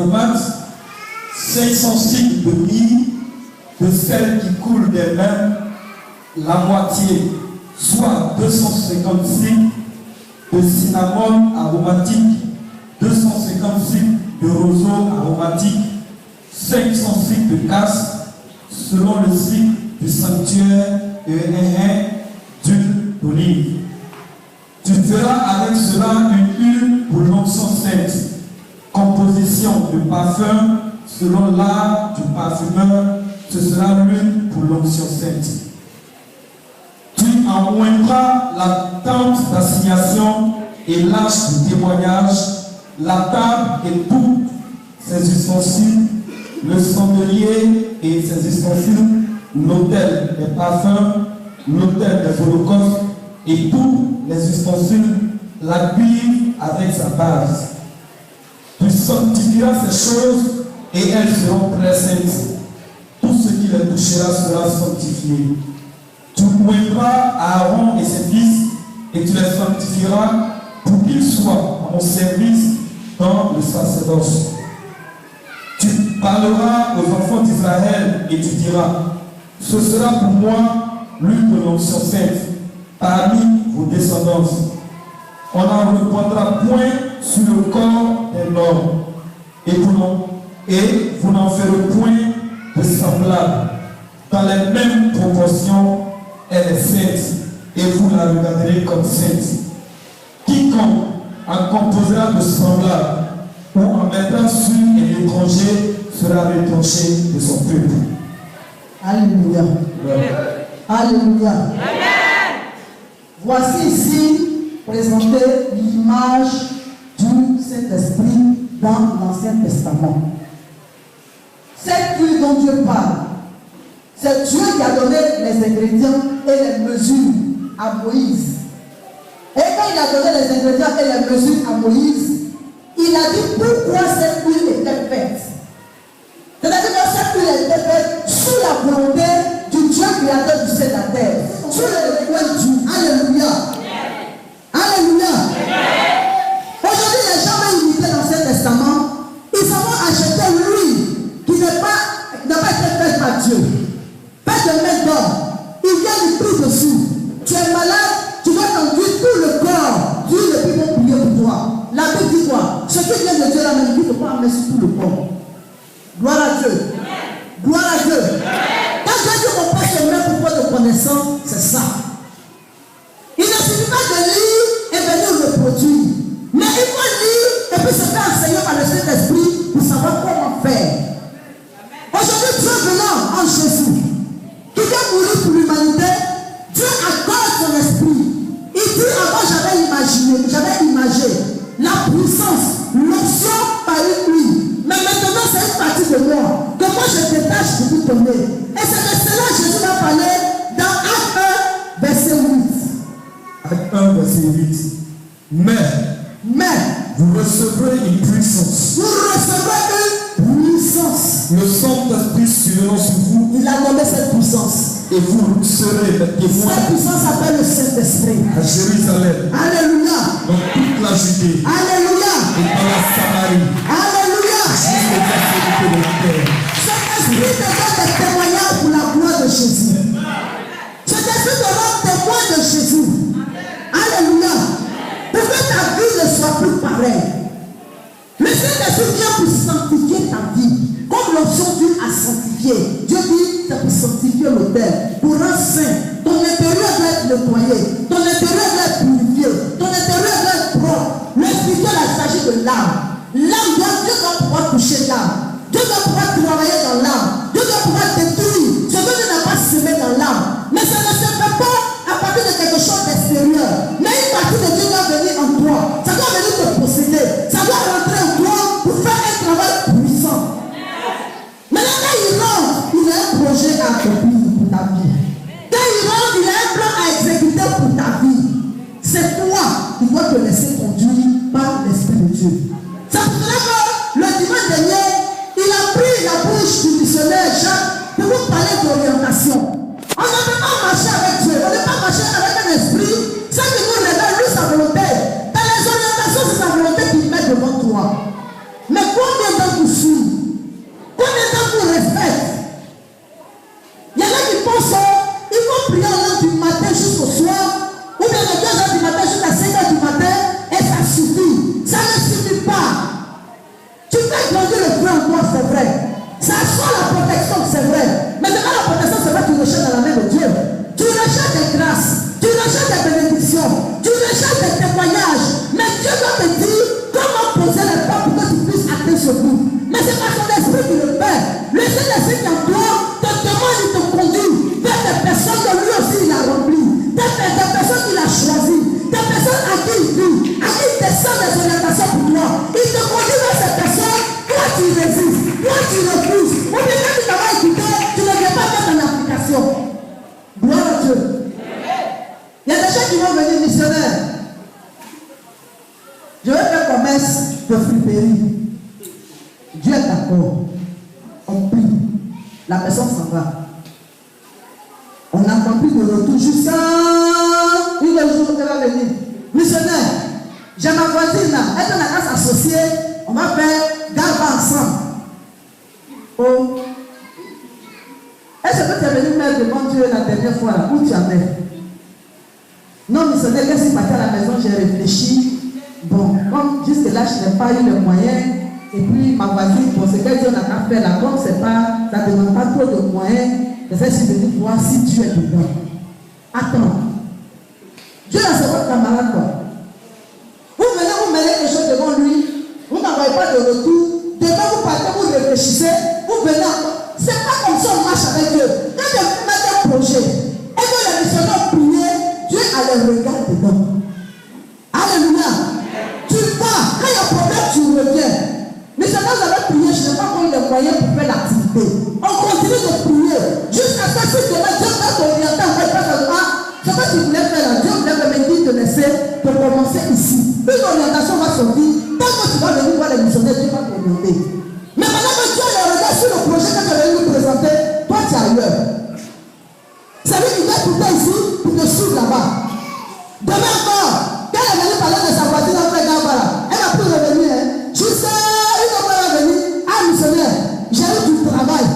aromates, 500 cycles de myrrhe, de sel qui coule des mains, la moitié, soit 250 cycles de cinnamome aromatique, 250 cycles de roseau aromatique, 500 cycles de casque, selon le cycle du sanctuaire et un d'huile d'olive. Tu feras avec cela une huile pour l'onction sainte, composition de parfum selon l'art du parfumeur, ce sera l'huile pour l'onction sainte. Tu en oindras la tente d'assignation et l'arche du témoignage, la table et tous ses ustensiles, le chandelier et ses ustensiles, l'autel des parfums, l'autel des holocaustes et tous les ustensiles, la cuivre avec sa base. Tu sanctifieras ces choses et elles seront très saintes. Tout ce qui les touchera sera sanctifié. Tu oindras Aaron et ses fils et tu les sanctifieras pour qu'ils soient à mon service dans le sacerdoce. Tu parleras aux enfants d'Israël et tu diras, ce sera pour moi l'huile de l'onction sainte parmi vos descendances. On n'en reprendra point sur le corps des hommes et vous n'en ferez point de semblable. Dans les mêmes proportions, elle est sainte et vous la regarderez comme sainte. Quiconque en composera de semblable ou en mettant sur un étranger sera retranché de son peuple. Alléluia. Ouais. Alléluia. Amen. Voici ici présentée l'image du Saint-Esprit dans l'Ancien Testament. Cette huile dont Dieu parle, c'est Dieu qui a donné les ingrédients et les mesures à Moïse. Et quand il a donné les ingrédients et les mesures à Moïse, il a dit pourquoi cette huile était faite. C'est-à-dire que cette huile était faite sous la volonté du Dieu créateur du ciel et de la terre. Sous le décret du Alléluia. Alléluia. Aujourd'hui, les gens ont imité l'Ancien Testament. Ils ont acheté l'huile qui n'a pas été faite par Dieu. Pas de main d'homme. Il vient du prix dessus. Tu es malade, tu dois t'enduire tout le corps. Dieu ne peut pas prier pour toi. La Bible dit quoi? Ce qui vient de Dieu, la même dit, ne peut pas mettre sur tout le corps. Gloire à Dieu. Gloire à Dieu. Quand Dieu dit qu'on passe le même pouvoir de connaissance, c'est ça. Il ne suffit pas de lire et venir le produire. Mais il faut lire et puis se faire enseigner par le Saint-Esprit pour savoir comment faire. Aujourd'hui, Dieu venant en Jésus, qui vient mourir pour l'humanité, Dieu accorde son esprit. Il dit avant j'avais imagé la puissance, l'onction par une huile. Mais maintenant c'est une partie de moi que moi je détache de tout donner. Et c'est de cela que Jésus va parler dans Acte 1, verset 8. Acte 1, verset 8. Mais vous recevrez une puissance. Vous recevrez une puissance. Le Saint-Esprit survenant sur vous. Il a nommé cette puissance. Et vous serez les témoins. Cette puissance s'appelle le Saint-Esprit. À Jérusalem. Alléluia. Dans toute la Judée. Alléluia. Et dans la Samarie. Alléluia. Jusqu'aux extrémités de la terre. Cet esprit te donne des témoignages pour la gloire de Jésus. Cet esprit te rend témoin de Jésus. Alléluia. Pour que ta vie ne soit plus pareille. Le Saint-Esprit vient pour sanctifier ta vie. Comme l'option d'huile à sanctifier. Dieu dit c'est pour sanctifier l'autel. Pour rendre saint. Ton intérieur doit être nettoyé. Ton intérieur doit être purifié. Ton intérieur doit être propre. Le spirituel, il s'agit de l'âme. L'âme, Dieu doit pouvoir toucher l'âme. Dieu doit pouvoir travailler dans l'âme. Dieu doit pouvoir détruire ce que Dieu n'a pas semé dans l'âme. Mais ça ne se fait pas à partir de quelque chose d'extérieur. Mais une partie de Dieu doit venir en toi. Ça doit venir te posséder. Ça doit rentrer en toi pour faire un travail puissant. Maintenant, quand il rentre, il a un projet à accomplir pour ta vie. Quand il rentre, il a un plan à exécuter pour ta vie. C'est toi qui dois te laisser conduire par l'Esprit de Dieu. C'est pour cela que le dimanche dernier, il a pris la bouche du missionnaire Jacques pour vous parler d'orientation. On ne peut pas marcher avec Dieu, on ne peut pas marcher avec un esprit. Ce qui nous révèle, lui, sa volonté. Dans les orientations, c'est sa volonté qu'il met devant toi. Mais combien d'entre vous d'accord. On prie. La personne s'en va. On n'attend plus de retour jusqu'à une jour où elle va venir. Missionnaire, j'ai ma voisine là. Elle est dans la classe associée. On va faire Garba ensemble. Oh. Est-ce que tu es venu mettre devant Dieu la dernière fois là? Où tu en es? Non, missionnaire, qu'est-ce qui s'est passé à la maison? J'ai réfléchi. Bon, comme jusque-là, je n'ai pas eu les moyens. Et puis, ma voisine, pour ce qu'elle dit, on n'a qu'à faire là. Comme c'est pas, ça ne demande pas trop de moyens. Et ça, je suis venu voir si Dieu est dedans. Attends. Dieu là, c'est votre camarade, quoi. Vous venez, vous mettez quelque chose devant lui. Vous n'envoyez pas de retour. Demain, vous partez, vous réfléchissez. Vous venez encore. C'est pas comme ça on marche avec Dieu. Quand Dieu met un projet, et que les missionnaires prier, Dieu a les regards dedans. Alléluia. Tu vas, quand il y a un problème, tu reviens. Missionnaires, vous avez prié, je n'ai pas eu les moyens pour faire l'activité. On continue de prier. Jusqu'à ce que demain, Dieu va t'orienter en fait pas seulement ce que tu voulais faire là. Dieu voulait me dire de laisser, de commencer ici. Une orientation va sortir. Tant que tu vas venir voir les missionnaires, Dieu va t'orienter. Mais maintenant que Dieu les regarde sur le projet que tu as venu nous présenter, toi tu es ailleurs. C'est lui qui vient pour toi ici, pour te suivre là-bas. Demain encore, quand elle est venue parler de sa voisine en fait là-bas, elle n'a plus revenu. Jusqu'à une fois elle est venue, ah missionnaire, j'ai eu du travail.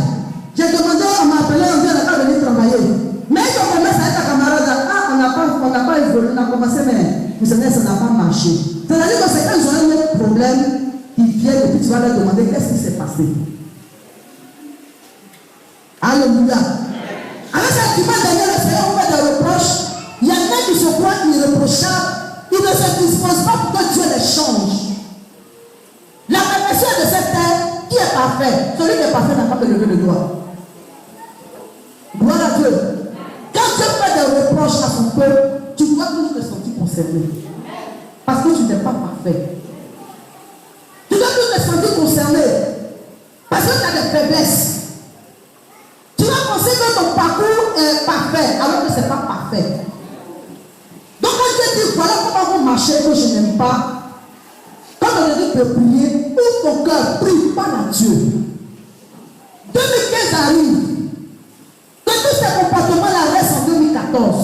J'ai demandé, on m'a appelé, on dit on n'a pas venu travailler. Mais quand on commence avec ta camarade, ah on n'a pas évolué, on a commencé, mais missionnaire, ça n'a pas marché. C'est-à-dire que c'est quand ils ont eu un problème, ils viennent et puis tu vas leur demander qu'est-ce qui s'est passé. Alléluia. Avec cet argument derrière le Seigneur, on fait des reproches. Il y en a qui se croient irréprochables. Ils ne se disposent pas pour que Dieu les change. La perfection de cette terre, qui est parfait? Celui qui est parfait n'a pas de lever le doigt. Gloire à Dieu. Quand Dieu fait des reproches à son peuple, tu dois toujours te sentir concerné. Parce que tu n'es pas parfait. Tu dois toujours te sentir concerné. Parce que tu as des faiblesses. Tu vas penser que ton parcours est parfait alors que ce n'est pas parfait. Donc quand Dieu dit voilà comment vous marchez que je n'aime pas, quand on dit de prier, ouvre ton cœur, prie, parle à Dieu. 2015 arrive. Que tous ces comportements-là restent en 2014.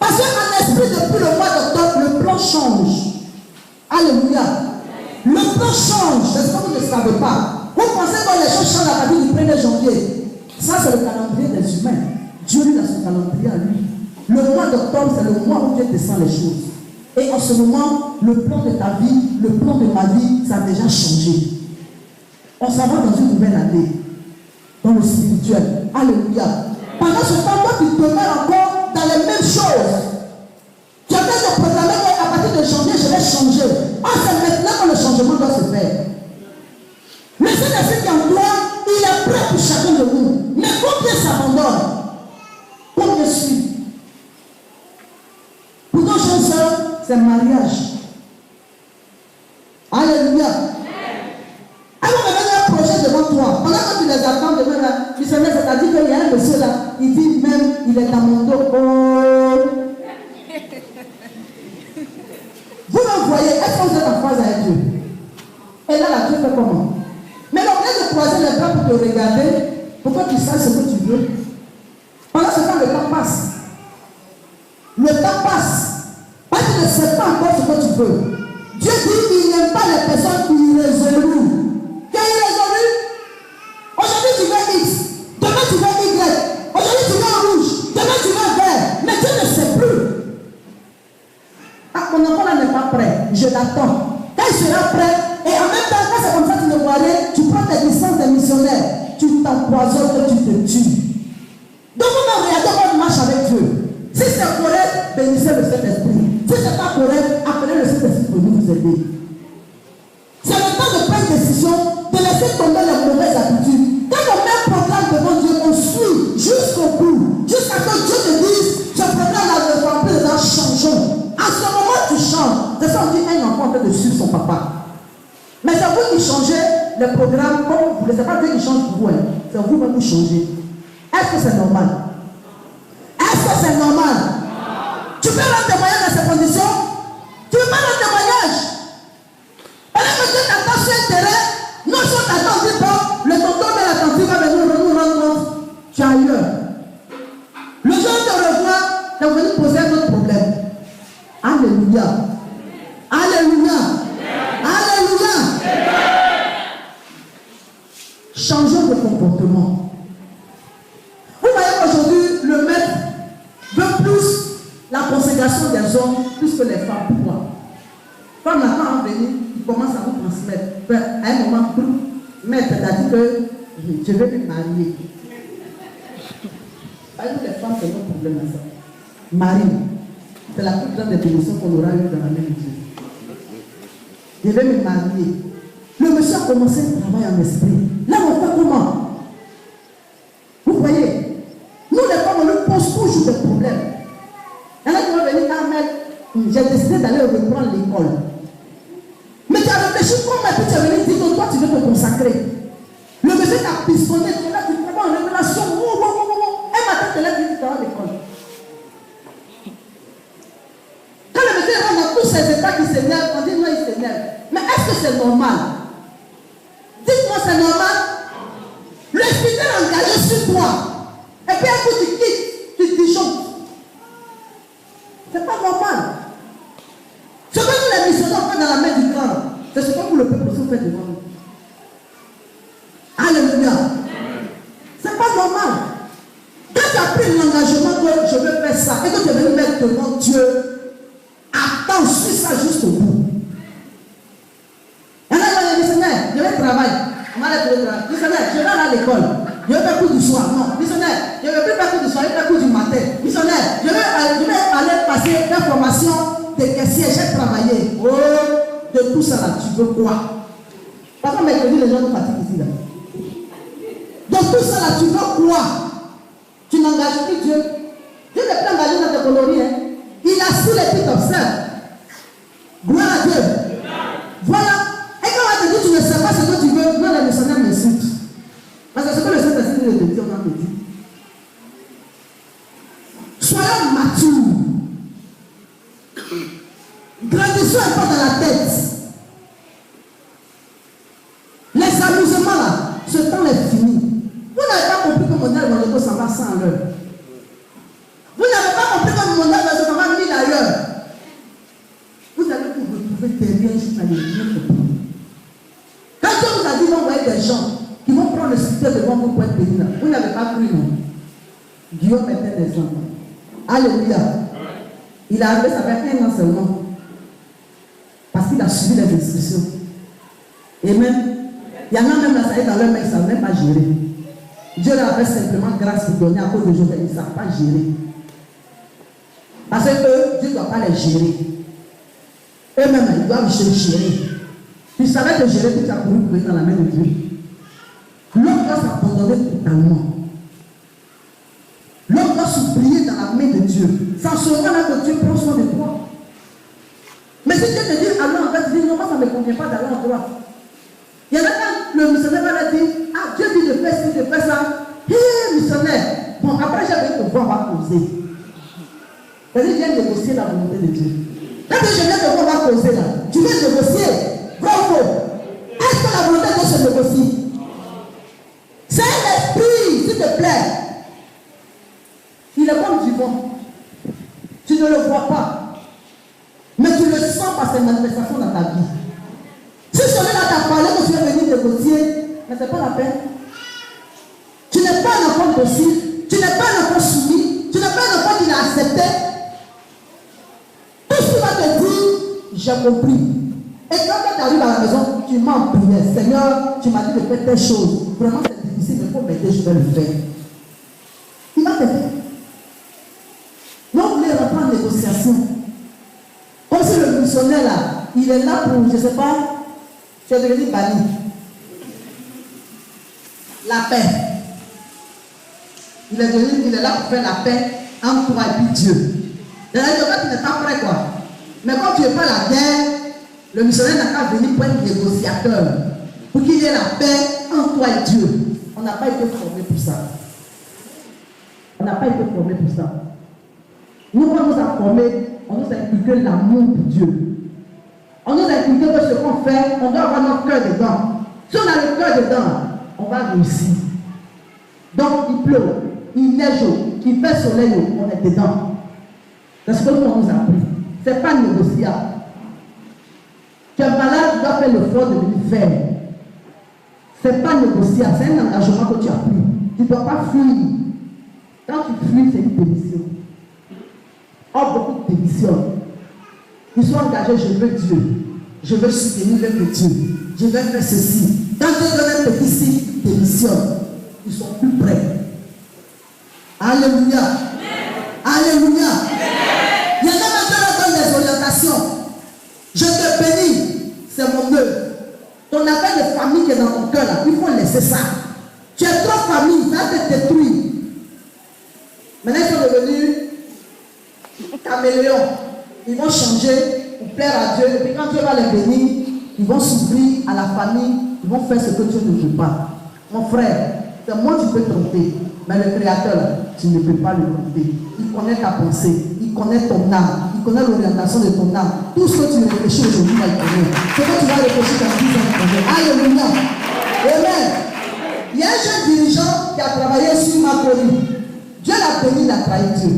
Parce qu'en esprit, depuis le mois d'octobre, le plan change. Alléluia. Le plan change. C'est ce que vous ne savez pas. Vous pensez que les choses changent à partir du 1er janvier. Ça, c'est le calendrier des humains. Dieu, lui, a son calendrier à lui. Le mois d'octobre, c'est le mois où Dieu descend les choses. Et en ce moment, le plan de ta vie, le plan de ma vie, ça a déjà changé. On s'en va dans une nouvelle année. Dans le spirituel. Alléluia. Pendant ce temps, toi, tu demeures encore dans les mêmes choses. Tu as fait de proclamer qu'à partir de janvier, je vais changer. Ah, c'est maintenant que le changement doit se faire. Mais cet esprit qui est en toi, il est prêt pour chacun de nous. Mais combien s'abandonne? Combien suit? Pour nos jeunes sœurs, c'est mariage. Alléluia. Alors, on a un projet devant toi. Pendant que tu les attends demain, là, tu sais, c'est-à-dire qu'il y a un monsieur là, il dit même, il est dans mon dos. Oh. Vous me voyez, est-ce que vous êtes en phase avec Dieu? Et là, la Dieu fait comment? Mais au lieu de croiser les bras pour te regarder, pour que tu saches ce que tu veux, pendant ce temps, le temps passe. Le temps passe. Parce que tu ne sais pas encore ce que tu veux. Dieu dit qu'il n'aime pas les personnes irrésolues. Quelle irrésolue? Aujourd'hui, tu veux X. Demain, tu veux Y. Aujourd'hui, tu veux rouge. Demain, tu veux vert. Mais Dieu ne sait plus. Ah, mon enfant là n'est pas prêt. Je l'attends. Quand il sera prêt, et en même temps, quand c'est comme ça que tu le vois aller, tu prends tes licences de missionnaire. Tu t'empoisonnes et tu te tues. Donc, vous regardez comment on marche avec Dieu. Si c'est correct, bénissez le Saint-Esprit. Si ce n'est pas correct, appelez le Saint-Esprit pour vous aider. C'est le temps de prendre une décision, de laisser tomber les mauvaises habitudes. Quand on met un programme devant Dieu, on suit jusqu'au bout. Jusqu'à ce que Dieu te dise, ce programme-là ne va plus dedans, changeons. À ce moment, tu changes. C'est ça, on dit un enfant en train de suivre son papa. Mais c'est vous qui changez le programme comme vous voulez. Ce n'est pas Dieu qui change pour vous. Hein. C'est vous-même qui changez. Est-ce que c'est normal? Est-ce que c'est normal? Tu peux rendre témoignage dans ces conditions? Tu peux pas rendre témoignage? Alors que Dieu t'attend sur un terrain, poser un autre problème. Alléluia. Alléluia. Alléluia. Changeons de comportement. Vous voyez qu'aujourd'hui, le maître veut plus la consécration des hommes plus que les femmes. Pourquoi? Comme la femme est venue, il commence à vous transmettre. À un moment, maître a dit que je vais me marier. Nous les femmes, c'est notre problème à ça. Marie, c'est la plus grande définition qu'on aura eue dans la main de Dieu. Je vais me marier. Le monsieur a commencé à travailler en esprit. Là, on fait comment? Vous voyez, nous les femmes, on nous pose toujours des problèmes. Il y en a qui vont venir, ah, mais j'ai décidé d'aller reprendre l'école. Mais tu as réfléchi comment, et puis tu es venu dire que toi, tu veux te consacrer. Le monsieur t'a pistonné, tu es là, tu te prends en révélation. Un matin, tu es là, tu dis, tu vas à l'école. Quand le monsieur rentre dans tous ces états qui s'énervent, on dit non, il s'énerve. Mais est-ce que c'est normal? Dites-moi, c'est normal? Le fidèle engagé sur toi. Et puis un coup, tu quittes, tu te disjonctes. C'est pas normal. Ce que nous les missionnaires font dans la main du grand, c'est ce que vous le peuple aussi fait devant nous. Alléluia. C'est pas normal. Quand tu as pris l'engagement que je veux faire ça et que tu es venu mettre devant Dieu, attends, suis ça jusqu'au bout. Il y en a qui disent, Seigneur, je vais travailler. On va aller travailler. Dis, Seigneur, je vais aller à l'école. Je vais faire cours du soir. Non. Missionnaire, je ne vais plus faire cours du soir, je vais faire cours du matin. Missionnaire, je vais aller passer la formation de caissier. J'ai travaillé. Oh, de tout ça là, tu veux quoi? Parce que mercredi, les gens nous fatiguent ici là. De tout ça là, tu veux quoi? Tu n'engages plus Dieu. Dieu n'est plus engagé dans tes coloris. Hein. Il a su les petits observes. Gloire à Dieu. Voilà. Et quand on te dit tu ne sais pas ce que tu veux, non, les missionnaires m'insultent. Parce que ce que le Saint-Esprit te dit, on a te dit. Soyons matures. Grandissons un peu dans la tête. Les amusements là, ce temps est fini. Vous n'avez pas compris que mon modèle Monaco s'en va 100 à l'heure. Vous n'avez pas compris que mon modèle s'en va 1000 à l'heure. Vous allez vous retrouver derrière jusqu'à l'église. Quand Dieu vous a dit, vous voyez des gens qui vont prendre le sceptre devant vous pour être bénis là. Vous n'avez pas cru, non? Guillaume était des enfants. Alléluia. Il a arrivé, ça fait 1 an seulement. Parce qu'il a suivi les instructions. Et même, il y en a même là, ça y est dans leur main, ils ne savent même pas gérer. Dieu leur a fait simplement grâce pour donner à cause de Joseph, ils ne savent pas gérer. Parce que Dieu ne doit pas les gérer. Eux-mêmes, ils doivent gérer. Tu savais te gérer, tu as couru pour être dans la main de Dieu. L'homme doit s'abandonner totalement. L'homme doit s'oublier dans la main de Dieu. Sans ce moment-là que Dieu prend soin de toi. Mais si Dieu te dit, allons en fait, tu dis, non, moi ça ne me convient pas d'aller en droit. Il y en a quand le missionnaire va leur dire, ah, Dieu dit de faire ci, de faire ça. Hé, missionnaire. Bon, après j'ai envie de te voir, on va causer. C'est-à-dire, viens négocier la volonté de Dieu. Quand je viens te voir, on va causer là. Tu viens négocier. Bravo. Est-ce que la volonté de Dieu se négocie? C'est un esprit, s'il te plaît. Il est comme du vent. Tu ne le vois pas. Mais tu le sens par ses manifestations dans ta vie. Si celui-là t'a parlé que tu es venu négocier, mais ce n'est pas la peine. Tu n'es pas un enfant docile, tu n'es pas un enfant soumis, tu n'es pas un enfant qui l'a accepté. Tout ce qu'il va te dire, j'ai compris. Et quand tu arrives à la maison, tu m'as prié. Seigneur, tu m'as dit de faire telle chose. Vraiment, c'est difficile, mais il faut m'aider, je vais le faire. Il va te faire. Non, vous voulez rentrer en négociation. Comme si le missionnaire là, il est là pour, je ne sais pas, tu es devenu banni. La paix. Il est là pour faire la paix entre toi et puis Dieu. C'est-à-dire que tu n'es pas prêt, quoi. Mais quand tu n'es pas la guerre, le missionnaire n'a qu'à venir pour être négociateur. Pour qu'il y ait la paix entre toi et Dieu. On n'a pas été formé pour ça. On n'a pas été formé pour ça. Nous, on nous a formés, on nous a inculqué l'amour pour Dieu. On nous a inculqué que ce qu'on fait, on doit avoir notre cœur dedans. Si on a le cœur dedans, on va réussir. Donc, il pleut, il neige, il fait soleil, on est dedans. C'est ce que nous avons appris. Ce n'est pas négociable. Tu es malade, tu dois faire l'effort de venir faire. Ce n'est pas négociable, c'est un engagement que tu as pris. Tu ne dois pas fuir. Quand tu fuis, c'est une démission. Or, beaucoup démissionnent. Ils sont engagés, je veux Dieu. Je veux soutenir le Dieu. Je vais faire ceci. Quand Dieu donne un petit signe, ils démissionnent. Ils sont plus prêts. Alléluia. Alléluia. Il y en a maintenant qui donnent des orientations. Je te bénis, c'est mon œuvre. Ton affaire de famille qui est dans ton cœur, là, il faut laisser ça. Tu es trop famille, ça va te détruire. Maintenant, ils sont devenus caméléons. Ils vont changer pour plaire à Dieu. Et puis quand Dieu va les bénir, ils vont s'ouvrir à la famille. Ils vont faire ce que Dieu ne veut pas. Mon frère, c'est moi tu peux tromper. Mais le Créateur, là, tu ne peux pas le tromper. Il connaît ta pensée. Il connaît ton âme. Il connaît l'orientation de ton âme. Tout ce que tu réfléchis aujourd'hui, il connaît. Ce que tu vas réfléchir dans 10 ans, il connaît. Alléluia. Amen. Il y a un jeune dirigeant qui a travaillé sur Macori. Dieu l'a béni, il a trahi Dieu.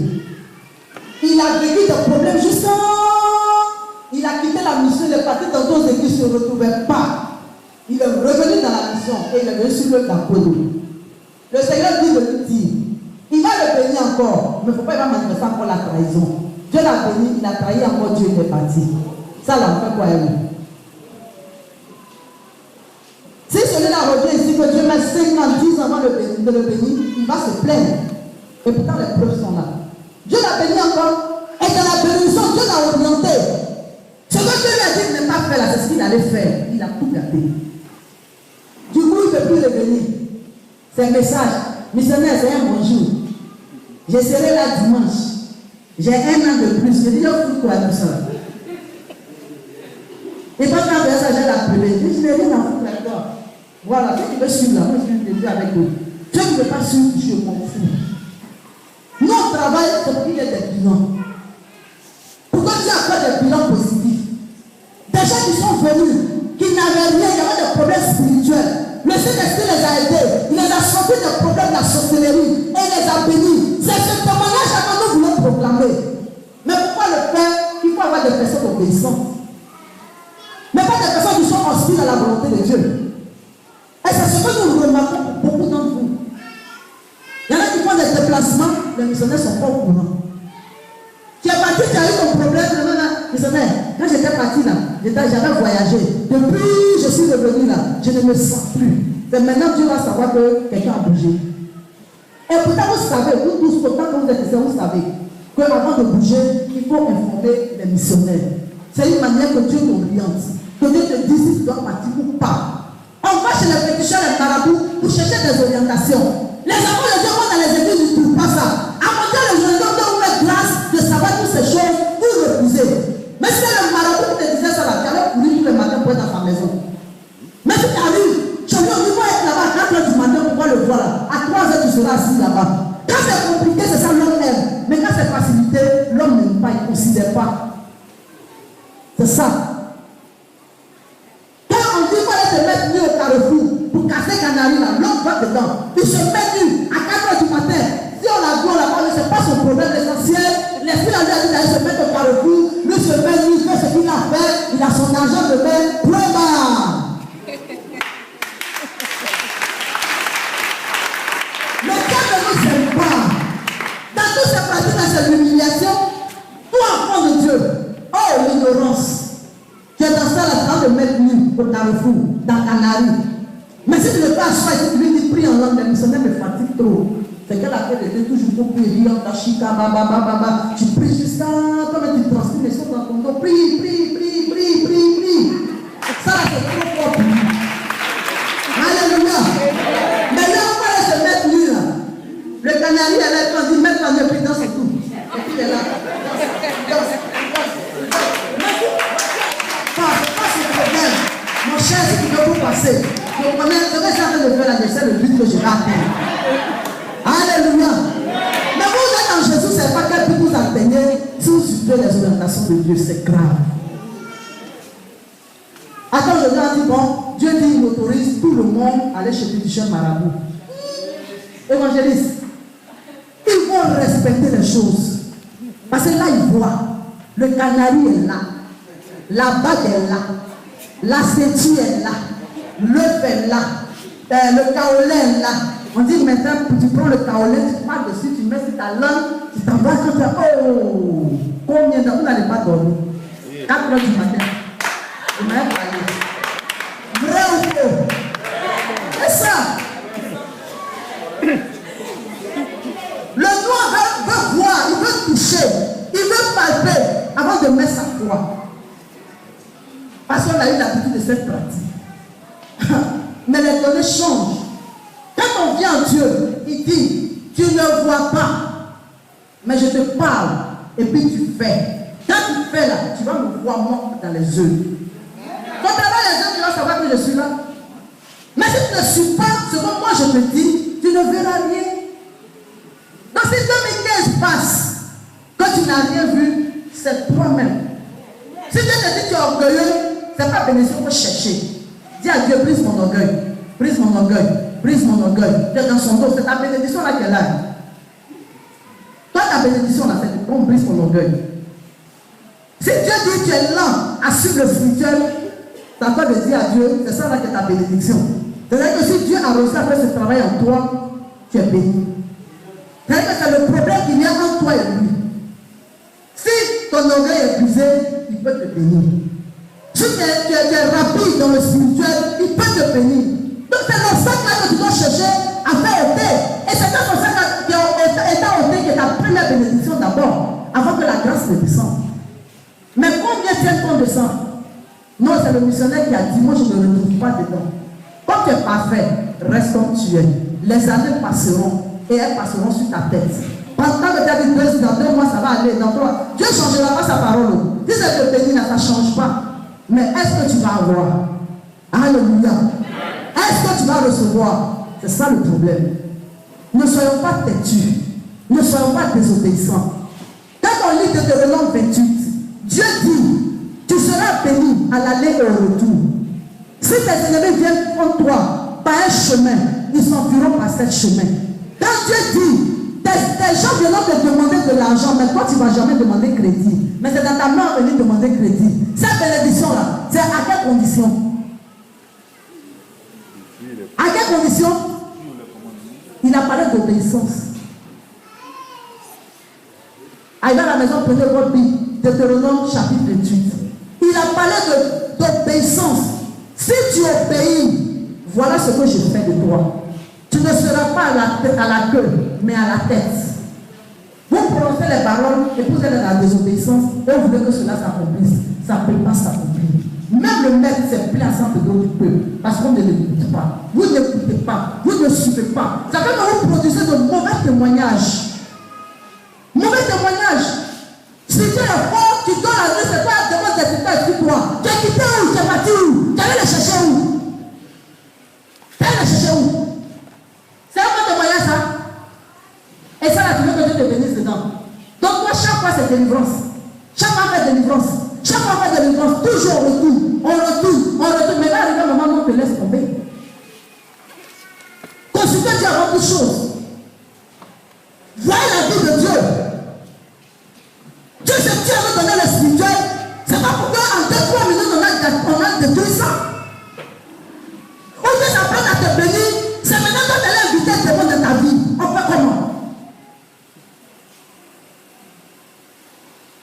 Il a vécu des problèmes jusqu'à... Il a quitté la mission, il est parti dans d'autres églises, il ne se retrouvait pas. Il est revenu dans la mission et il est venu sur le Macori. Le Seigneur dit de lui dire, il va le bénir encore, mais il ne faut pas manifester encore la trahison. Dieu l'a béni, il a trahi encore Dieu, il est parti. Ça, là, on fait quoi, elle? Si celui-là revient ici, que Dieu met 5 ans, 10 ans avant de le bénir, il va se plaindre. Et pourtant, les preuves sont là. Dieu l'a béni encore, et dans la bénédiction, Dieu l'a orienté. Ce que Dieu lui a dit de ne pas faire là, c'est ce qu'il allait faire. Il a tout gâté. Du coup, il ne peut plus le bénir. C'est un message. Missionnaire, c'est un bonjour. Je serai là dimanche. J'ai 1 an de plus. Je dis, je fous quoi tout ça? Et quand on a fait ça, j'ai appelé. Je dis, je n'ai rien à foutre avec toi. Voilà, si tu veux suivre là, moi je suis venu avec eux. Ceux qui ne veulent pas suivre, je m'en fous. Nous, on travaille pour qu'il y ait des bilans. Pourquoi Dieu a fait des bilans positifs? Des gens qui sont venus, qui n'avaient rien, il y avait des problèmes spirituels. Le Saint-Esprit les a aidés, il les a sortis des problèmes de la sorcellerie et les a bénis. C'est ce témoignage que nous voulons proclamer. Mais pourquoi le faire? Il faut avoir des personnes obéissantes. Mais pas des personnes qui sont hostiles à la volonté de Dieu. Et c'est ce que nous remarquons pour beaucoup d'entre vous. Il y en a qui font des déplacements, les missionnaires ne sont pas au courant. Tu es parti, tu as eu ton problème, missionnaire. Quand j'étais parti là, j'avais voyagé. Depuis je suis revenu là, je ne me sens plus. C'est maintenant Dieu va savoir que quelqu'un a bougé. Et pourtant vous savez, vous tous, autant que vous êtes ici, vous savez qu'avant de bouger, il faut informer les missionnaires. C'est une manière que Dieu t'oriente. Que Dieu te dise si tu dois partir ou pas. On va chez les féticheurs, les marabouts, pour chercher des orientations. Les enfants de Dieu vont dans les églises, ils ne trouvent pas ça. À mon Dieu, les gens doivent faire grâce de savoir toutes ces choses pour refuser. Mais si le marabout te disait ça, tu allais courir tous les matins pour être dans sa maison. Mais si tu arrives, tu dis, on va être là-bas à 4 h du matin pour voir le voir là. À 3 h, tu seras assis là-bas. Quand c'est compliqué, c'est ça l'homme aime. Mais quand c'est facilité, l'homme n'aime pas, il ne considère pas. C'est ça. Quand on dit qu'on va te mettre nu au carrefour pour casser Canary là, l'homme va dedans. Il se met nu à 4 h du matin. Si on l'a vu, on l'a pas vu, c'est pas son problème essentiel. L'esprit a dit d'aller se mettre au carrefour, lui se met nu, fait ce qu'il a fait, il a son argent de main, prends-moi. Mais quand ne nous aime pas, dans toutes ces pratiques, dans cette humiliation, toi, enfant de Dieu, oh l'ignorance. Tu es dans ça, la train de mettre nu au carrefour, dans Canary. Mais si tu ne pas asseoir et tu lui dis prie en langue, les missionnaires me fatiguent trop. C'est qu'elle a fait des trucs toujours pour prier en tachika, tu pries jusqu'à comme tu transmets les choses dans ton dos. Prie, prie, prie, prie, prie, prie. Ça, c'est trop fort. Alléluia. Mais là, on va se mettre nu là. Le Canary, elle est quand dit, mettre la nuit, puis dans son cou. Et puis il est là. Pas ce problème. Mon cher, si tu veux vous passer, je connais ce que j'ai en train de faire là, je sais le but que je vais atteindre. Alléluia. Mais vous êtes en Jésus, c'est pas qu'elle peut vous atteindre si vous suivez les orientations de Dieu, c'est grave. Attends, je lui ai dit, bon, Dieu dit, il autorise tout le monde à aller chez le chef marabout. Évangéliste, ils vont respecter les choses. Parce que là, il voit. Le canari est là. La bague est là. La ceinture est là. L'œuf est là. Le kaolin est là. On dit maintenant, tu prends le kaolin, tu pars dessus, tu mets sur ta langue, tu t'envoies quand tu as. Oh! Combien d'heures? Vous n'allez pas dormir. 4 heures du matin. Vous m'avez parlé. Vrai ou faux? C'est ça. Le noir veut voir, il veut toucher, il veut palper avant de mettre sa foi. Parce qu'on a eu l'habitude de cette pratique. Mais les données changent. Quand on vient à Dieu, il dit, tu ne vois pas, mais je te parle, et puis tu fais. Quand tu fais là, tu vas me voir moi dans les yeux. Quand tu vas les yeux, tu vas savoir que je suis là. Mais si tu ne suis pas ce que moi je te dis, tu ne verras rien. Donc si 2015 passe, quand tu n'as rien vu, c'est toi-même. Si Dieu te dit tu es orgueilleux, ce n'est pas bénédiction pour chercher. Dis à Dieu, brise mon orgueil, brise mon orgueil, brise mon orgueil. Tu es dans son dos, c'est ta bénédiction là qu'elle a. Toi, ta bénédiction là, c'est qu'on brise mon orgueil. Si Dieu dit que tu es lent à suivre le spirituel, ça va de dire à Dieu, c'est ça là que ta bénédiction. C'est-à-dire que si Dieu a réussi à faire ce travail en toi, tu es béni. C'est-à-dire que c'est le problème qu'il y a entre toi et lui. Si ton orgueil est brisé, il peut te bénir. Si tu es rapide dans le spirituel, il peut te bénir. Donc c'est l'obstacle là que tu dois chercher à faire ôter. Et c'est cet obstacle qui est ôté qui est ta première bénédiction d'abord, avant que la grâce ne descende. Mais combien tient compte de ça? Non, c'est le missionnaire qui a dit, moi je ne me retrouve pas dedans. Comme tu es parfait, reste comme tu es. Les années passeront et elles passeront sur ta tête. Pendant que tu as dit dans 2 mois, ça va aller dans 3. Dieu ne changera pas sa parole. Si c'est te bénir, ça ne change pas. Mais est-ce que tu vas avoir? Alléluia. Est-ce que tu vas recevoir? C'est ça le problème. Ne soyons pas têtus. Ne soyons pas désobéissants. Quand on lit Deutéronome 28, Dieu dit, tu seras béni à l'aller et au retour. Si tes ennemis viennent contre toi par un chemin, ils s'enfuiront par ce chemin. Quand Dieu dit, tes gens viendront te demander de l'argent, mais toi tu ne vas jamais demander crédit. Mais c'est dans ta main à venir demander crédit. Cette bénédiction-là, c'est à quelle condition? À quelle condition? Il a parlé d'obéissance. Arrivé à la maison, prenez votre Bible, Deutéronome chapitre 28. Il a parlé d'obéissance. Si tu obéis, voilà ce que je fais de toi. Tu ne seras pas à la queue, mais à la tête. Vous prononcez les paroles et vous êtes dans la désobéissance et vous voulez que cela s'accomplisse. Ça ne peut pas s'accomplir. Même le maître s'est plaint à Saint-Pédro du peuple parce qu'on ne l'écoute pas. Vous n'écoutez pas, vous ne suivez pas. Ça fait que vous produisez de mauvais témoignages. Mauvais témoignages. Si tu es fort, tu donnes la vie, c'est pas la demande des critères sur toi. Tu es quitté où? Tu es parti où? Tu allais les chercher où? Tu allais les chercher où? C'est un bon témoignage, ça. Et ça, là, tu veux que Dieu te bénisse dedans. Donc, toi, chaque fois, c'est délivrance. Chaque fois, fait délivrance. Chaque fois, fait délivrance. Toujours on retourne. On retourne. On retourne. Mais là, arrive un moment où on te laisse tomber. Consultez Dieu avant toute chose. Voyez la vie de Dieu. Dieu, c'est Dieu veut donner le spirituel. C'est pas pour qu'en 2-3 minutes, on a détruit ça. Au lieu d'apprendre à te bénir, c'est maintenant que tu allais inviter le démon de ta vie. On fait comment?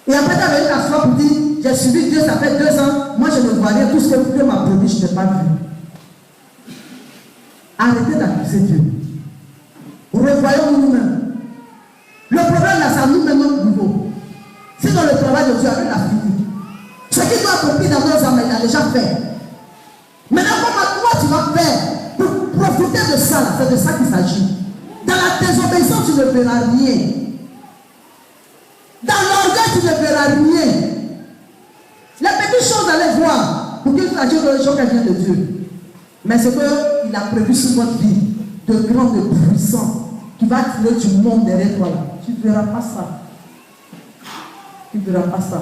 Et après, tu as venu t'asseoir pour dire, j'ai suivi Dieu, ça fait 2 ans, moi je ne vois rien, tout ce que Dieu m'a promis, je n'ai pas vu. Arrêtez d'accuser Dieu. Revoyons nous-mêmes. Le problème là, c'est à nous-mêmes notre niveau. Sinon le travail de Dieu a fini. Ce qu'il doit accomplir dans nos âmes, il a déjà fait. Maintenant, comment toi tu vas faire pour profiter de ça là? C'est de ça qu'il s'agit. Dans la désobéissance, tu ne verras rien. Dans l'orgueil, tu ne verras rien. Les petites choses, allez voir pour qu'il s'agisse de gens qui viennent de Dieu. Mais ce qu'il a prévu sur votre vie, de grand, de puissant, qui va tirer du monde derrière toi là, tu ne verras pas ça. Tu ne verras pas ça.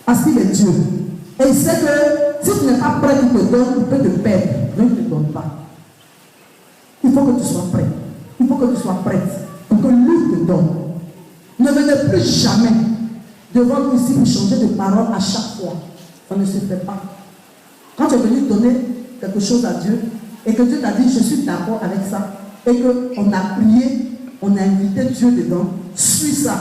Parce qu'il est Dieu. Et il sait que si tu n'es pas prêt, il te donne, il peut te perdre. Donc il ne te donne pas. Il faut que tu sois prêt. Il faut que tu sois prête pour que lui te donne. Ne venez plus jamais devant nous ici pour changer de parole à chaque fois. Ça ne se fait pas. Quand tu es venu donner quelque chose à Dieu et que Dieu t'a dit je suis d'accord avec ça et qu'on a prié, on a invité Dieu dedans, suis ça.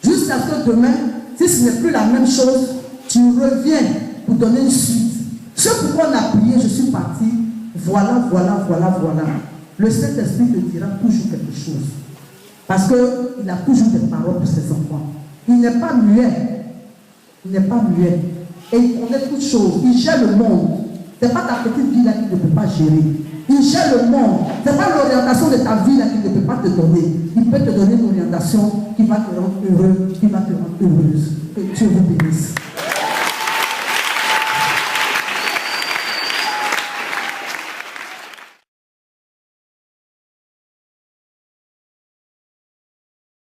Jusqu'à ce que demain, si ce n'est plus la même chose, tu reviens pour donner une suite. Ce pourquoi on a prié, je suis parti, voilà. Le Saint-Esprit te dira toujours quelque chose. Parce qu'il a toujours des paroles pour ses enfants. Il n'est pas muet. Et il connaît toutes choses. Il gère le monde. Ce n'est pas ta petite vie là qu'il ne peut pas gérer. Il gère le monde. Ce n'est pas l'orientation de ta vie là qu'il ne peut pas te donner. Il peut te donner une orientation qui va te rendre heureux, qui va te rendre heureuse. Que Dieu vous bénisse.